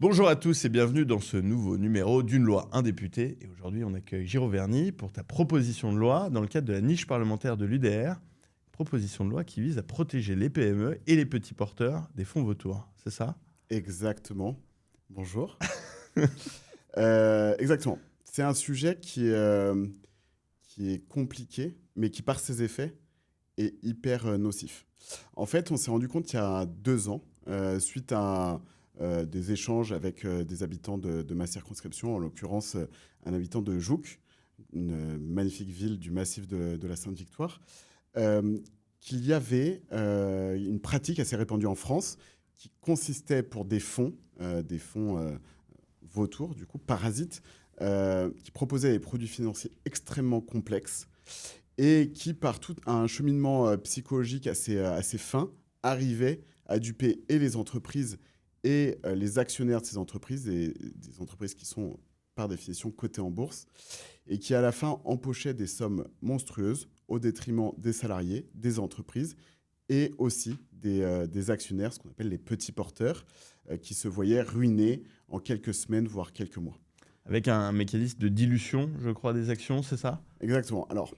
Bonjour à tous et bienvenue dans ce nouveau numéro d'une loi, un député. Et aujourd'hui, on accueille Giro Verny pour ta proposition de loi dans le cadre de la niche parlementaire de l'UDR. Proposition de loi qui vise à protéger les PME et les petits porteurs des fonds vautours. C'est ça? Exactement. Bonjour. Exactement. C'est un sujet qui est compliqué, mais qui, par ses effets, est hyper nocif. En fait, on s'est rendu compte il y a 2 ans, suite à des échanges avec des habitants de ma circonscription, en l'occurrence un habitant de Jouques, une magnifique ville du massif de la Sainte-Victoire, euh, qu'il y avait une pratique assez répandue en France qui consistait pour des fonds vautours, du coup, parasites, qui proposaient des produits financiers extrêmement complexes et qui, par tout un cheminement psychologique assez fin, arrivaient à duper et les entreprises et les actionnaires de ces entreprises, et des entreprises qui sont par définition cotées en bourse, et qui à la fin empochaient des sommes monstrueuses au détriment des salariés, des entreprises et aussi des actionnaires, ce qu'on appelle les petits porteurs, qui se voyaient ruinés en quelques semaines, voire quelques mois. Avec un mécanisme de dilution, je crois, des actions, c'est ça? Exactement. Alors,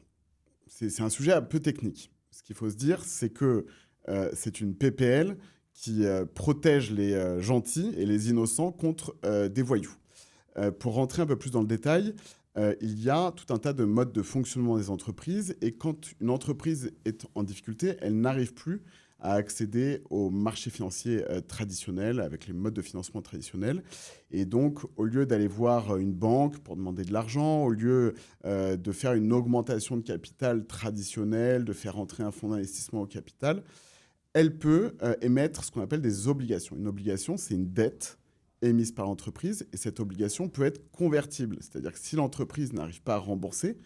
c'est un sujet un peu technique. Ce qu'il faut se dire, c'est que c'est une PPL qui protège les gentils et les innocents contre des voyous. Pour rentrer un peu plus dans le détail, il y a tout un tas de modes de fonctionnement des entreprises et quand une entreprise est en difficulté, elle n'arrive plus à accéder au marché financier traditionnel avec les modes de financement traditionnels. Et donc, au lieu d'aller voir une banque pour demander de l'argent, au lieu de faire une augmentation de capital traditionnelle, de faire entrer un fonds d'investissement au capital, elle peut émettre ce qu'on appelle des obligations. Une obligation, c'est une dette émise par l'entreprise et cette obligation peut être convertible. C'est-à-dire que si l'entreprise n'arrive pas à rembourser,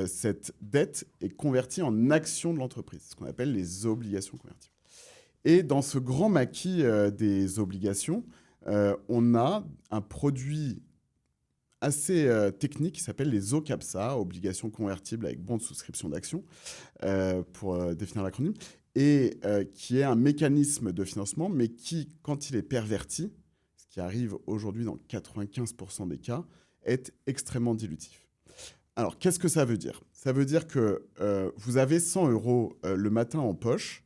cette dette est convertie en actions de l'entreprise, ce qu'on appelle les obligations convertibles. Et dans ce grand maquis des obligations, on a un produit assez technique qui s'appelle les OCAPSA, obligations convertibles avec bon de souscription d'actions, pour définir l'acronyme, et qui est un mécanisme de financement, mais qui, quand il est perverti, ce qui arrive aujourd'hui dans 95% des cas, est extrêmement dilutif. Alors, qu'est-ce que ça veut dire? Ça veut dire que vous avez 100 euros le matin en poche,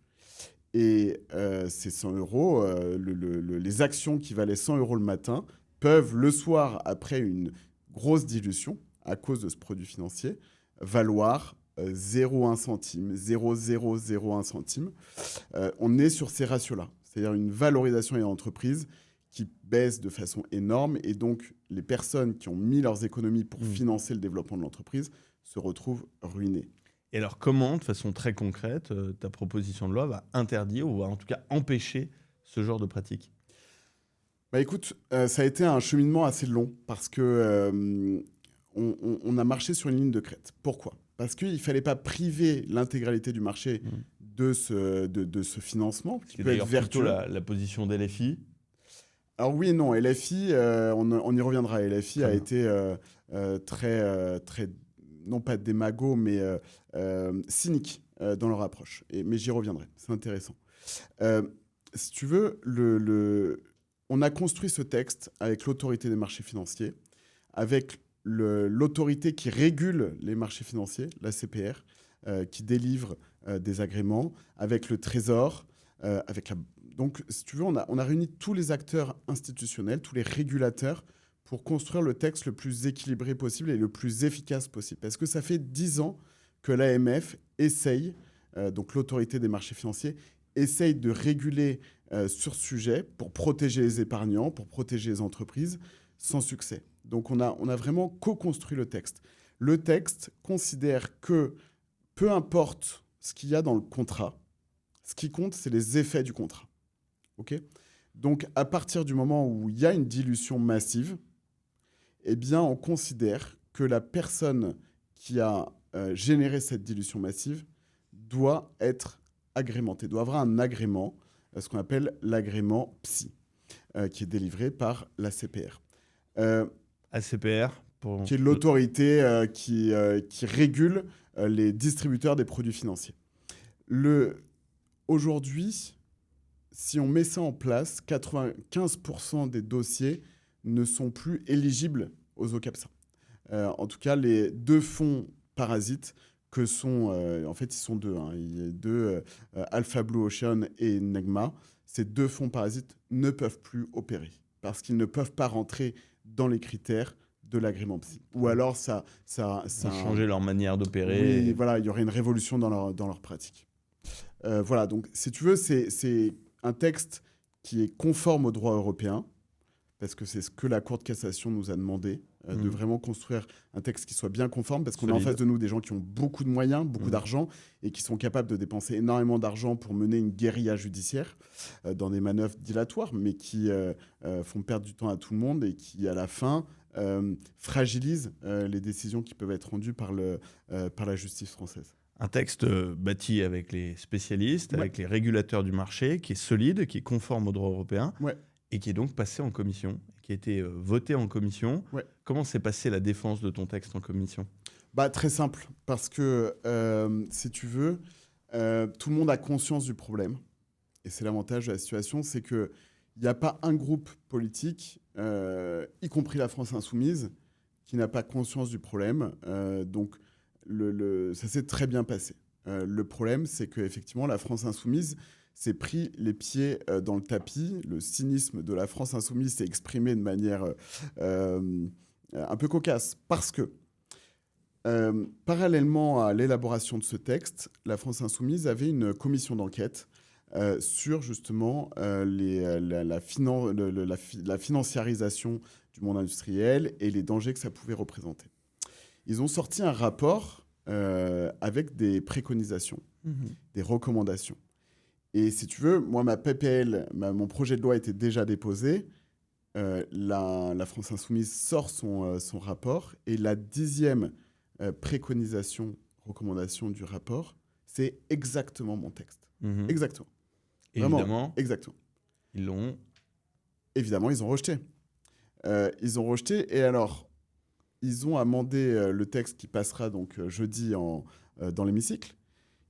et ces 100 euros, les actions qui valaient 100 euros le matin, peuvent le soir, après une grosse dilution, à cause de ce produit financier, valoir 0,1 centime, 0,001 centime. On est sur ces ratios-là, c'est-à-dire une valorisation des entreprises qui baisse de façon énorme et donc les personnes qui ont mis leurs économies pour financer le développement de l'entreprise se retrouvent ruinées. Et alors, comment, de façon très concrète, ta proposition de loi va interdire ou va en tout cas empêcher ce genre de pratique? Bah écoute, ça a été un cheminement assez long parce que on a marché sur une ligne de crête. Pourquoi? Parce qu'il ne fallait pas priver l'intégralité du marché Mmh. de ce financement qui C'est peut être d'ailleurs plutôt vertueux. la position d'LFI. Alors oui et non, LFI, on y reviendra. LFI Très a bien. été très, non pas démago, mais cynique dans leur approche. Mais j'y reviendrai, c'est intéressant. Euh, Si tu veux, on a construit ce texte avec l'autorité des marchés financiers, avec l'autorité qui régule les marchés financiers, la CPR, qui délivre des agréments, avec le Trésor, avec la... Donc, si tu veux, on a réuni tous les acteurs institutionnels, tous les régulateurs, pour construire le texte le plus équilibré possible et le plus efficace possible. Parce que ça fait 10 ans que l'AMF essaye, donc l'autorité des marchés financiers, essaye de réguler sur ce sujet pour protéger les épargnants, pour protéger les entreprises, sans succès. Donc on a vraiment co-construit le texte. Le texte considère que peu importe ce qu'il y a dans le contrat, ce qui compte, c'est les effets du contrat. Okay, donc à partir du moment où il y a une dilution massive, eh bien on considère que la personne qui a généré cette dilution massive doit être agrémentée, doit avoir un agrément, ce qu'on appelle l'agrément PSI, qui est délivré par la CPR. ACPR, Qui est l'autorité qui régule les distributeurs des produits financiers. Aujourd'hui, si on met ça en place, 95% des dossiers ne sont plus éligibles aux OCAPSA. En tout cas, les 2 fonds parasites que sont, en fait, ils sont 2. Il y a 2, Alpha Blue Ocean et Negma. Ces 2 fonds parasites ne peuvent plus opérer parce qu'ils ne peuvent pas rentrer dans les critères de l'agrément psy. Ou alors, ça changer leur manière d'opérer. Oui, voilà, il y aurait une révolution dans leur pratique. Voilà, donc si tu veux, c'est un texte qui est conforme au droit européen, parce que c'est ce que la Cour de cassation nous a demandé, de vraiment construire un texte qui soit bien conforme, parce qu'on a en face de nous des gens qui ont beaucoup de moyens, beaucoup d'argent, et qui sont capables de dépenser énormément d'argent pour mener une guérilla judiciaire dans des manœuvres dilatoires, mais qui font perdre du temps à tout le monde et qui, à la fin, fragilisent les décisions qui peuvent être rendues par la justice française. Un texte bâti avec les spécialistes, avec les régulateurs du marché, qui est solide, qui est conforme au droit européen, et qui est donc passé en commission, qui a été voté en commission. Comment s'est passée la défense de ton texte en commission ? Très simple, parce que, si tu veux, tout le monde a conscience du problème. Et c'est l'avantage de la situation, c'est qu'il n'y a pas un groupe politique, y compris la France insoumise, qui n'a pas conscience du problème. Donc, ça s'est très bien passé. Le problème, c'est qu'effectivement, la France insoumise s'est pris les pieds dans le tapis. Le cynisme de la France insoumise s'est exprimé de manière un peu cocasse. Parce que, parallèlement à l'élaboration de ce texte, la France insoumise avait une commission d'enquête sur justement la financiarisation du monde industriel et les dangers que ça pouvait représenter. Ils ont sorti un rapport avec des préconisations, des recommandations. Et si tu veux, moi, ma PPL, mon projet de loi était déjà déposé. La France insoumise sort son rapport. Et la 10e préconisation, recommandation du rapport, c'est exactement mon texte. Exactement. Vraiment, évidemment, exactement. Évidemment, ils ont rejeté. Ils ont rejeté. Et alors, ils ont amendé le texte qui passera donc jeudi dans l'hémicycle.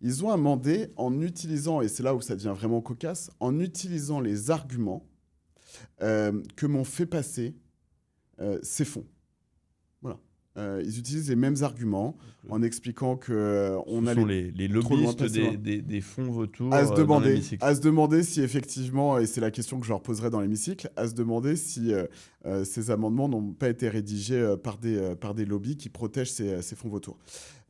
Ils ont amendé en utilisant, et c'est là où ça devient vraiment cocasse, en utilisant les arguments que m'ont fait passer ces fonds. Voilà. Ils utilisent les mêmes arguments en expliquant qu'on a les lobbyistes des fonds vautours dans l'hémicycle. À se demander si effectivement, et c'est la question que je leur poserai dans l'hémicycle, à se demander si ces amendements n'ont pas été rédigés par des lobbies qui protègent ces fonds vautours.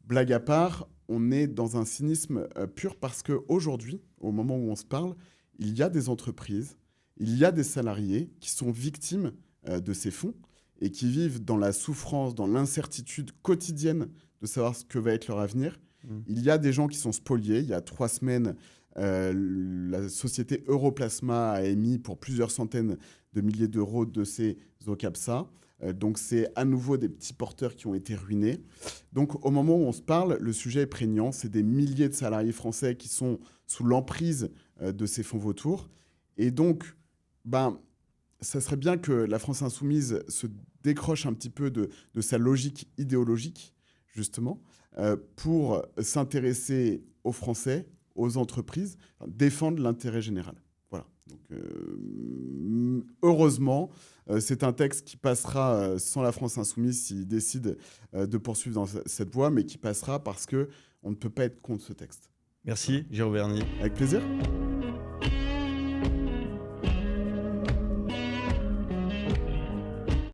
Blague à part, on est dans un cynisme pur parce qu'aujourd'hui, au moment où on se parle, il y a des entreprises, il y a des salariés qui sont victimes de ces fonds et qui vivent dans la souffrance, dans l'incertitude quotidienne de savoir ce que va être leur avenir. Il y a des gens qui sont spoliés. Il y a 3 semaines, la société Europlasma a émis pour plusieurs centaines de milliers d'euros de ces OCAPSA. Donc, c'est à nouveau des petits porteurs qui ont été ruinés. Donc, au moment où on se parle, le sujet est prégnant. C'est des milliers de salariés français qui sont sous l'emprise de ces fonds vautours. Et donc, ça serait bien que la France insoumise se décroche un petit peu de sa logique idéologique, justement, pour s'intéresser aux Français, aux entreprises, défendre l'intérêt général. Voilà. Donc, heureusement, c'est un texte qui passera sans la France insoumise s'il décide de poursuivre dans cette voie, mais qui passera parce qu'on ne peut pas être contre ce texte. Merci, Jérôme Verny. Avec plaisir.